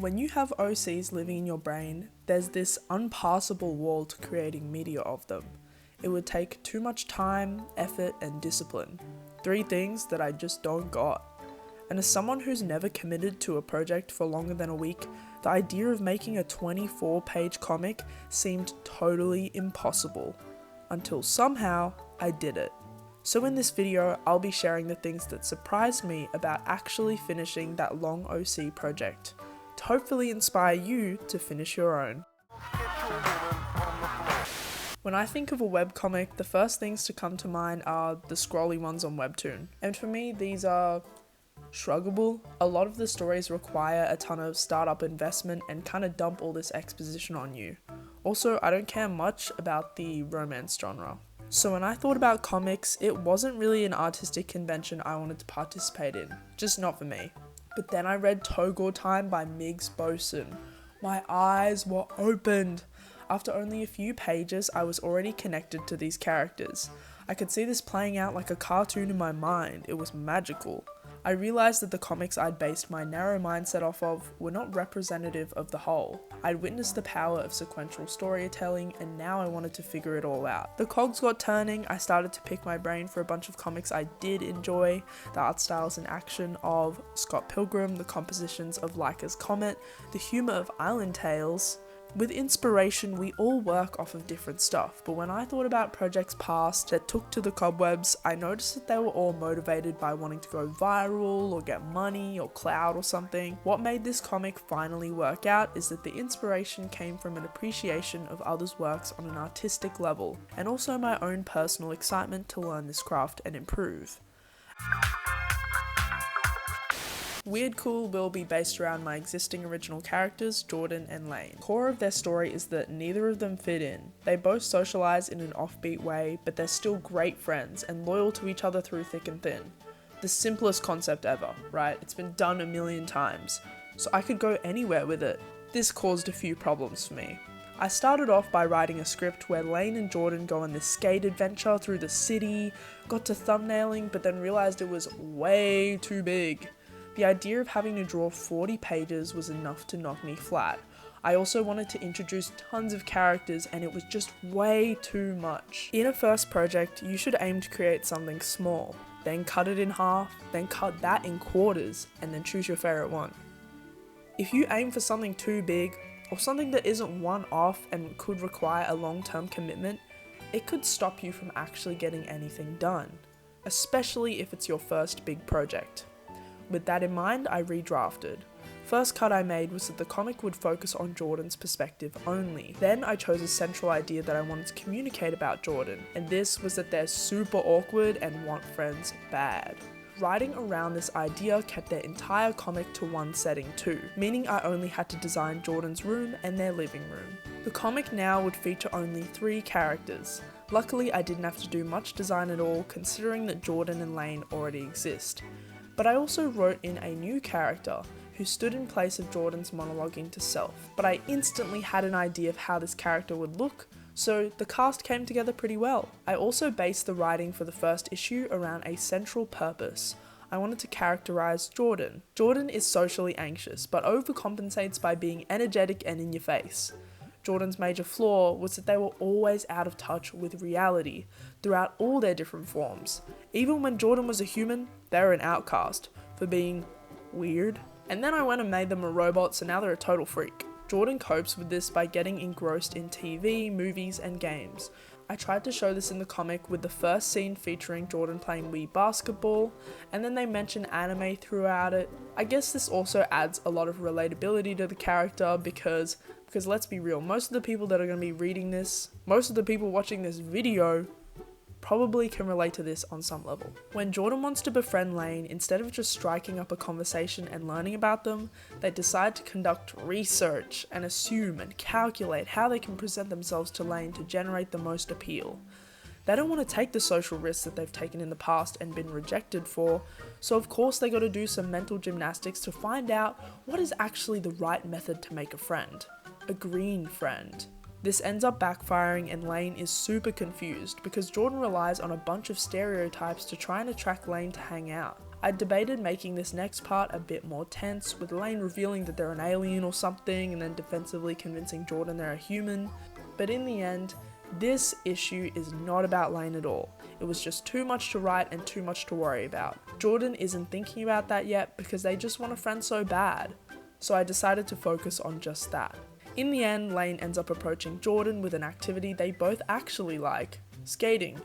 When you have OCs living in your brain, there's this unpassable wall to creating media of them. It would take too much time, effort, and discipline. 3 things that I just don't got. And as someone who's never committed to a project for longer than a week, the idea of making a 24-page comic seemed totally impossible. Until somehow, I did it. So in this video, I'll be sharing the things that surprised me about actually finishing that long OC project, to hopefully inspire you to finish your own. When I think of a webcomic, the first things to come to mind are the scrolly ones on Webtoon. And for me, these are shruggable. A lot of the stories require a ton of startup investment and kind of dump all this exposition on you. Also, I don't care much about the romance genre. So when I thought about comics, it wasn't really an artistic convention I wanted to participate in, just not for me. But then I read Togor Time by Miggs Boson. My eyes were opened. After only a few pages, I was already connected to these characters. I could see this playing out like a cartoon in my mind. It was magical. I realized that the comics I'd based my narrow mindset off of were not representative of the whole. I'd witnessed the power of sequential storytelling, and now I wanted to figure it all out. The cogs got turning. I started to pick my brain for a bunch of comics I did enjoy, the art styles and action of Scott Pilgrim, the compositions of Laika's Comet, the humor of Island Tales. With inspiration, we all work off of different stuff, but when I thought about projects past that took to the cobwebs, I noticed that they were all motivated by wanting to go viral or get money or clout or something. What made this comic finally work out is that the inspiration came from an appreciation of others' works on an artistic level, and also my own personal excitement to learn this craft and improve. Weird Cool will be based around my existing original characters, Jordan and Lane. The core of their story is that neither of them fit in. They both socialize in an offbeat way, but they're still great friends and loyal to each other through thick and thin. The simplest concept ever, right? It's been done a million times, so I could go anywhere with it. This caused a few problems for me. I started off by writing a script where Lane and Jordan go on this skate adventure through the city, got to thumbnailing, but then realized it was way too big. The idea of having to draw 40 pages was enough to knock me flat. I also wanted to introduce tons of characters, and it was just way too much. In a first project, you should aim to create something small, then cut it in half, then cut that in quarters, and then choose your favorite one. If you aim for something too big, or something that isn't one-off and could require a long-term commitment, it could stop you from actually getting anything done, especially if it's your first big project. With that in mind, I redrafted. First cut I made was that the comic would focus on Jordan's perspective only. Then I chose a central idea that I wanted to communicate about Jordan, and this was that they're super awkward and want friends bad. Writing around this idea kept their entire comic to one setting too, meaning I only had to design Jordan's room and their living room. The comic now would feature only 3 characters. Luckily, I didn't have to do much design at all, considering that Jordan and Lane already exist. But I also wrote in a new character who stood in place of Jordan's monologuing to self. But I instantly had an idea of how this character would look, so the cast came together pretty well. I also based the writing for the first issue around a central purpose. I wanted to characterize Jordan. Jordan is socially anxious, but overcompensates by being energetic and in your face. Jordan's major flaw was that they were always out of touch with reality throughout all their different forms. Even when Jordan was a human, they were an outcast for being weird. And then I went and made them a robot, so now they're a total freak. Jordan copes with this by getting engrossed in TV, movies, and games. I tried to show this in the comic with the first scene featuring Jordan playing Wii basketball, and then they mention anime throughout it. I guess this also adds a lot of relatability to the character because let's be real, most of the people that are going to be reading this, most of the people watching this video probably can relate to this on some level. When Jordan wants to befriend Lane, instead of just striking up a conversation and learning about them, they decide to conduct research and assume and calculate how they can present themselves to Lane to generate the most appeal. They don't want to take the social risks that they've taken in the past and been rejected for, so of course they got to do some mental gymnastics to find out what is actually the right method to make a friend. A green friend. This ends up backfiring, and Lane is super confused because Jordan relies on a bunch of stereotypes to try and attract Lane to hang out. I debated making this next part a bit more tense, with Lane revealing that they're an alien or something and then defensively convincing Jordan they're a human, but in the end, this issue is not about Lane at all. It was just too much to write and too much to worry about. Jordan isn't thinking about that yet because they just want a friend so bad, so I decided to focus on just that. In the end, Lane ends up approaching Jordan with an activity they both actually like, skating,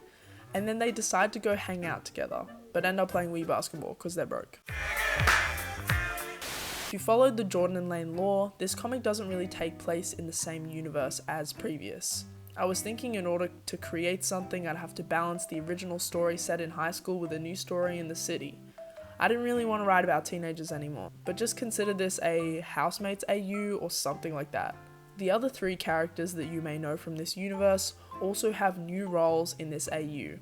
and then they decide to go hang out together, but end up playing Wii basketball because they're broke. If you followed the Jordan and Lane lore, this comic doesn't really take place in the same universe as previous. I was thinking in order to create something, I'd have to balance the original story set in high school with a new story in the city. I didn't really want to write about teenagers anymore, but just consider this a Housemates AU or something like that. The other 3 characters that you may know from this universe also have new roles in this AU.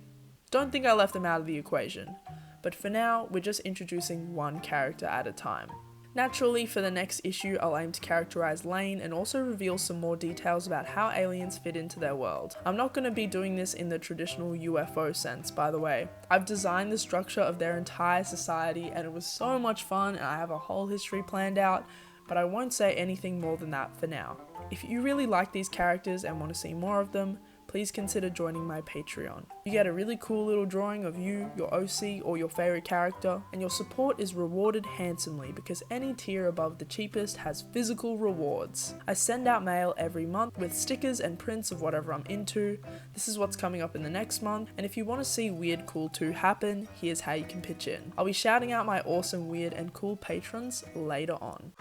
Don't think I left them out of the equation, but for now, we're just introducing one character at a time. Naturally, for the next issue, I'll aim to characterize Lane and also reveal some more details about how aliens fit into their world. I'm not going to be doing this in the traditional UFO sense, by the way. I've designed the structure of their entire society and it was so much fun and I have a whole history planned out, but I won't say anything more than that for now. If you really like these characters and want to see more of them, please consider joining my Patreon. You get a really cool little drawing of you, your OC, or your favorite character, and your support is rewarded handsomely because any tier above the cheapest has physical rewards. I send out mail every month with stickers and prints of whatever I'm into. This is what's coming up in the next month, and if you want to see Weird Cool 2 happen, here's how you can pitch in. I'll be shouting out my awesome, weird, and cool patrons later on.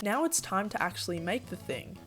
Now it's time to actually make the thing.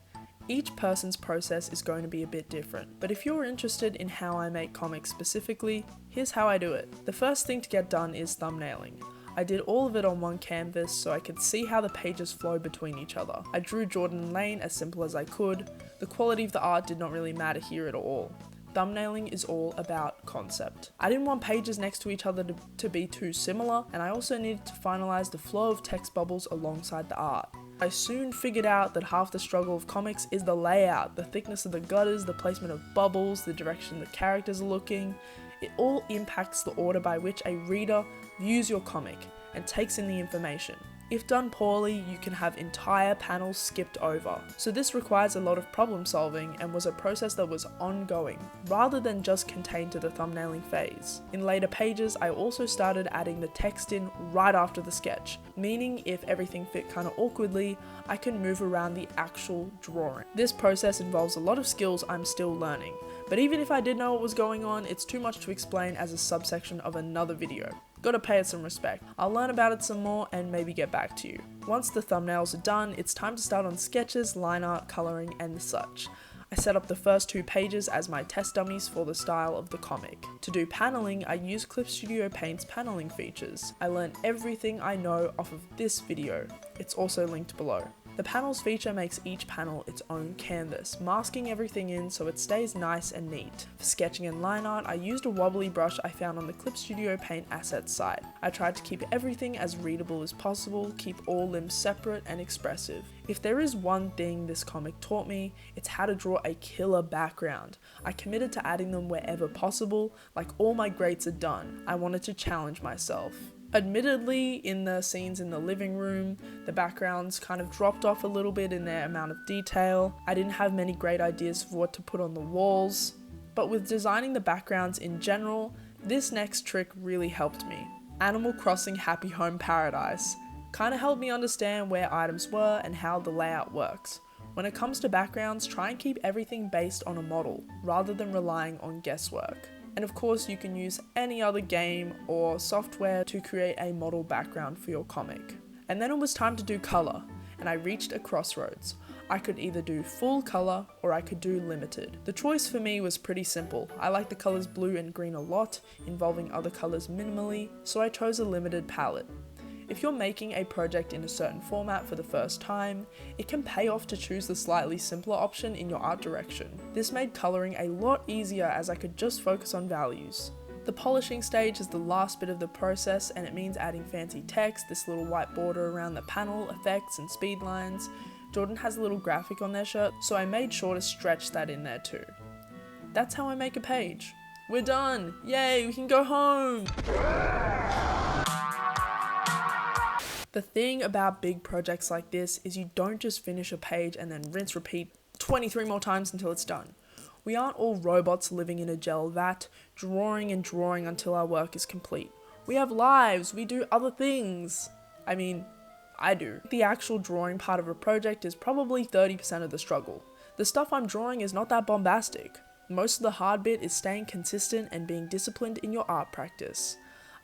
Each person's process is going to be a bit different, but if you're interested in how I make comics specifically, here's how I do it. The first thing to get done is thumbnailing. I did all of it on one canvas so I could see how the pages flowed between each other. I drew Jordan and Lane as simple as I could. The quality of the art did not really matter here at all. Thumbnailing is all about concept. I didn't want pages next to each other to be too similar, and I also needed to finalize the flow of text bubbles alongside the art. I soon figured out that half the struggle of comics is the layout, the thickness of the gutters, the placement of bubbles, the direction the characters are looking. It all impacts the order by which a reader views your comic and takes in the information. If done poorly, you can have entire panels skipped over. So this requires a lot of problem solving and was a process that was ongoing, rather than just contained to the thumbnailing phase. In later pages, I also started adding the text in right after the sketch, meaning if everything fit kind of awkwardly, I can move around the actual drawing. This process involves a lot of skills I'm still learning, but even if I did know what was going on, it's too much to explain as a subsection of another video. Gotta pay it some respect. I'll learn about it some more and maybe get back to you. Once the thumbnails are done, it's time to start on sketches, line art, coloring, and such. I set up the first 2 pages as my test dummies for the style of the comic. To do paneling, I use Clip Studio Paint's paneling features. I learned everything I know off of this video. It's also linked below. The panels feature makes each panel its own canvas, masking everything in so it stays nice and neat. For sketching and line art, I used a wobbly brush I found on the Clip Studio Paint assets site. I tried to keep everything as readable as possible, keep all limbs separate and expressive. If there is one thing this comic taught me, it's how to draw a killer background. I committed to adding them wherever possible, like all my greats are done. I wanted to challenge myself. Admittedly, in the scenes in the living room, the backgrounds kind of dropped off a little bit in their amount of detail. I didn't have many great ideas for what to put on the walls, but with designing the backgrounds in general, this next trick really helped me. Animal Crossing Happy Home Paradise kind of helped me understand where items were and how the layout works. When it comes to backgrounds, try and keep everything based on a model, rather than relying on guesswork. And of course, you can use any other game or software to create a model background for your comic. And then it was time to do color, and I reached a crossroads. I could either do full color or I could do limited. The choice for me was pretty simple. I like the colors blue and green a lot, involving other colors minimally, so I chose a limited palette. If you're making a project in a certain format for the first time, it can pay off to choose the slightly simpler option in your art direction. This made coloring a lot easier as I could just focus on values. The polishing stage is the last bit of the process, and it means adding fancy text, this little white border around the panel, effects and speed lines. Jordan has a little graphic on their shirt, so I made sure to stretch that in there too. That's how I make a page. We're done. Yay, we can go home. The thing about big projects like this is you don't just finish a page and then rinse repeat 23 more times until it's done. We aren't all robots living in a gel vat, drawing and drawing until our work is complete. We have lives, we do other things. I mean, I do. The actual drawing part of a project is probably 30% of the struggle. The stuff I'm drawing is not that bombastic. Most of the hard bit is staying consistent and being disciplined in your art practice.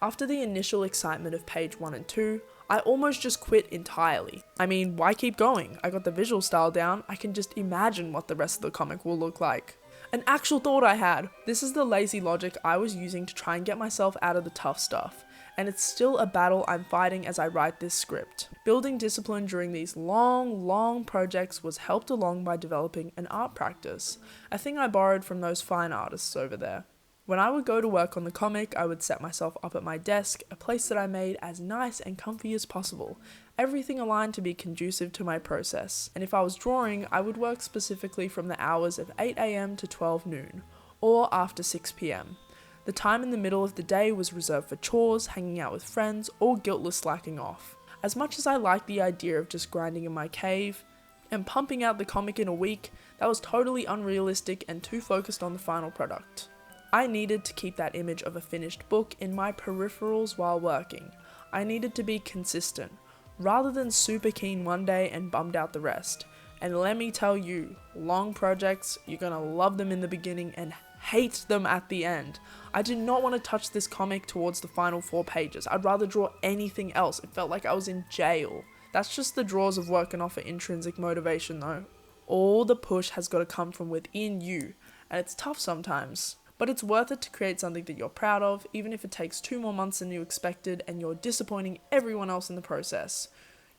After the initial excitement of page 1 and 2, I almost just quit entirely. I mean, why keep going? I got the visual style down, I can just imagine what the rest of the comic will look like. An actual thought I had. This is the lazy logic I was using to try and get myself out of the tough stuff. And it's still a battle I'm fighting as I write this script. Building discipline during these long projects was helped along by developing an art practice, a thing I borrowed from those fine artists over there. When I would go to work on the comic, I would set myself up at my desk, a place that I made as nice and comfy as possible, everything aligned to be conducive to my process. And if I was drawing, I would work specifically from the hours of 8 AM to 12 noon, or after 6 PM. The time in the middle of the day was reserved for chores, hanging out with friends, or guiltless slacking off. As much as I liked the idea of just grinding in my cave and pumping out the comic in a week, that was totally unrealistic and too focused on the final product. I needed to keep that image of a finished book in my peripherals while working. I needed to be consistent, rather than super keen one day and bummed out the rest. And let me tell you, long projects, you're gonna love them in the beginning and hate them at the end. I did not want to touch this comic towards the final 4 pages. I'd rather draw anything else. It felt like I was in jail. That's just the draws of working off of intrinsic motivation though. All the push has got to come from within you, and it's tough sometimes. But it's worth it to create something that you're proud of, even if it takes 2 more months than you expected and you're disappointing everyone else in the process.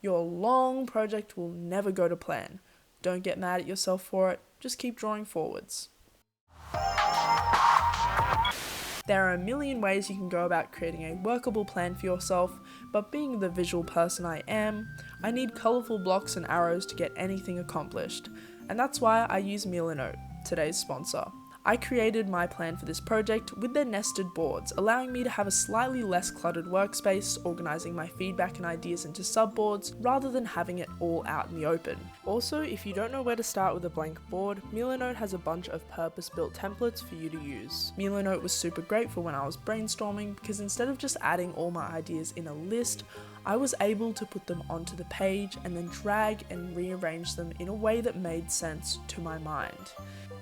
Your long project will never go to plan. Don't get mad at yourself for it, just keep drawing forwards. There are a million ways you can go about creating a workable plan for yourself, but being the visual person I am, I need colourful blocks and arrows to get anything accomplished, and that's why I use Milanote, today's sponsor. I created my plan for this project with their nested boards, allowing me to have a slightly less cluttered workspace, organising my feedback and ideas into subboards, rather than having it all out in the open. Also, if you don't know where to start with a blank board, Milanote has a bunch of purpose-built templates for you to use. Milanote was super great for when I was brainstorming, because instead of just adding all my ideas in a list, I was able to put them onto the page and then drag and rearrange them in a way that made sense to my mind.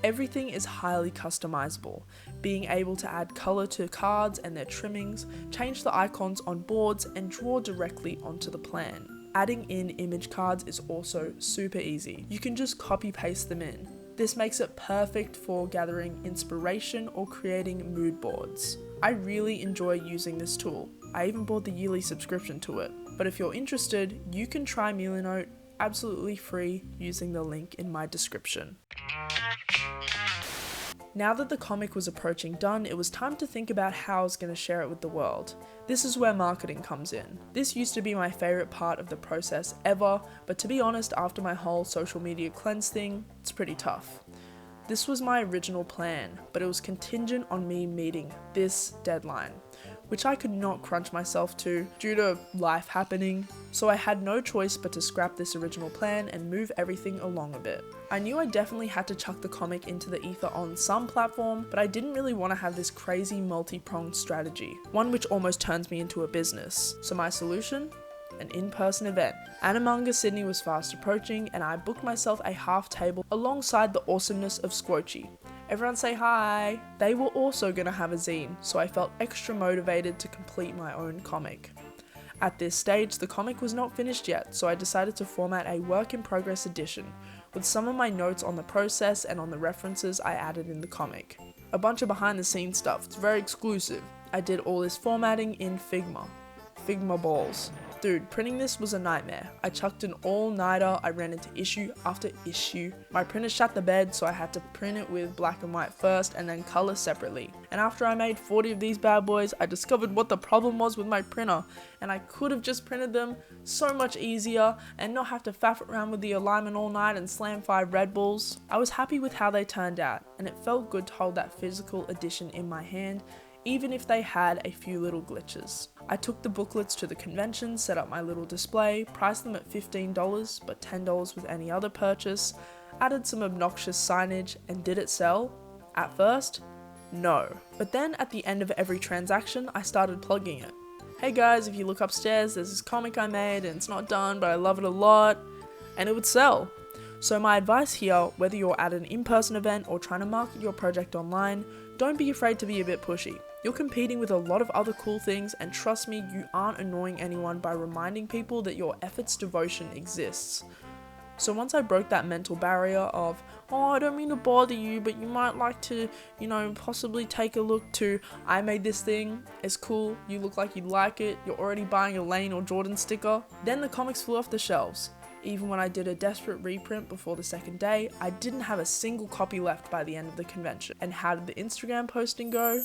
Everything is highly customizable, being able to add color to cards and their trimmings, change the icons on boards, and draw directly onto the plan. Adding in image cards is also super easy. You can just copy paste them in. This makes it perfect for gathering inspiration or creating mood boards. I really enjoy using this tool. I even bought the yearly subscription to it. But if you're interested, you can try Milanote absolutely free using the link in my description. Now that the comic was approaching done, it was time to think about how I was going to share it with the world. This is where marketing comes in. This used to be my favourite part of the process ever, but to be honest, after my whole social media cleanse thing, it's pretty tough. This was my original plan, but it was contingent on me meeting this deadline, which I could not crunch myself to due to life happening, so I had no choice but to scrap this original plan and move everything along a bit. I knew I definitely had to chuck the comic into the ether on some platform, but I didn't really want to have this crazy multi-pronged strategy, one which almost turns me into a business. So my solution? An in-person event. Animanga Sydney was fast approaching, and I booked myself a half table alongside the awesomeness of Squochi. Everyone say hi! They were also gonna have a zine, so I felt extra motivated to complete my own comic. At this stage, the comic was not finished yet, so I decided to format a work-in-progress edition, with some of my notes on the process and on the references I added in the comic. A bunch of behind-the-scenes stuff, it's very exclusive. I did all this formatting in Figma balls. Dude, printing this was a nightmare. I chucked an all-nighter, I ran into issue after issue. My printer shut the bed, so I had to print it with black and white first and then color separately. And after I made 40 of these bad boys, I discovered what the problem was with my printer, and I could have just printed them so much easier and not have to faff around with the alignment all night and slam 5 Red Bulls. I was happy with how they turned out, and it felt good to hold that physical edition in my hand, even if they had a few little glitches. I took the booklets to the convention, set up my little display, priced them at $15 but $10 with any other purchase, added some obnoxious signage, and did it sell? At first, no. But then at the end of every transaction, I started plugging it. Hey guys, if you look upstairs, there's this comic I made and it's not done but I love it a lot, and it would sell. So my advice here, whether you're at an in-person event or trying to market your project online, don't be afraid to be a bit pushy. You're competing with a lot of other cool things, and trust me, you aren't annoying anyone by reminding people that your effort's devotion exists. So once I broke that mental barrier of, oh, I don't mean to bother you, but you might like to, possibly take a look, to, I made this thing, it's cool, you look like you'd like it, you're already buying a Lane or Jordan sticker, then the comics flew off the shelves. Even when I did a desperate reprint before the second day, I didn't have a single copy left by the end of the convention. And how did the Instagram posting go?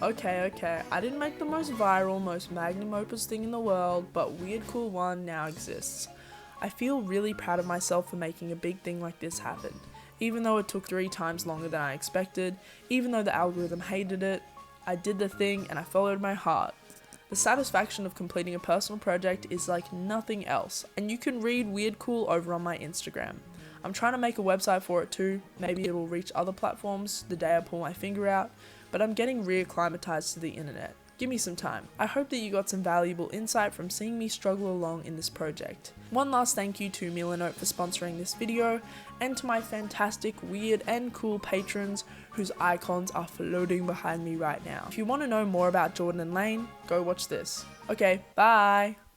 Okay, I didn't make the most viral, most magnum opus thing in the world, but Weird Cool 1 now exists. I feel really proud of myself for making a big thing like this happen. Even though it took 3 times longer than I expected, even though the algorithm hated it, I did the thing and I followed my heart. The satisfaction of completing a personal project is like nothing else, and you can read Weird Cool over on my Instagram. I'm trying to make a website for it too, maybe it'll reach other platforms the day I pull my finger out, but I'm getting reacclimatized to the internet. Give me some time. I hope that you got some valuable insight from seeing me struggle along in this project. One last thank you to Milanote for sponsoring this video, and to my fantastic, weird and cool patrons whose icons are floating behind me right now. If you want to know more about Jordan and Lane, go watch this. Okay, bye!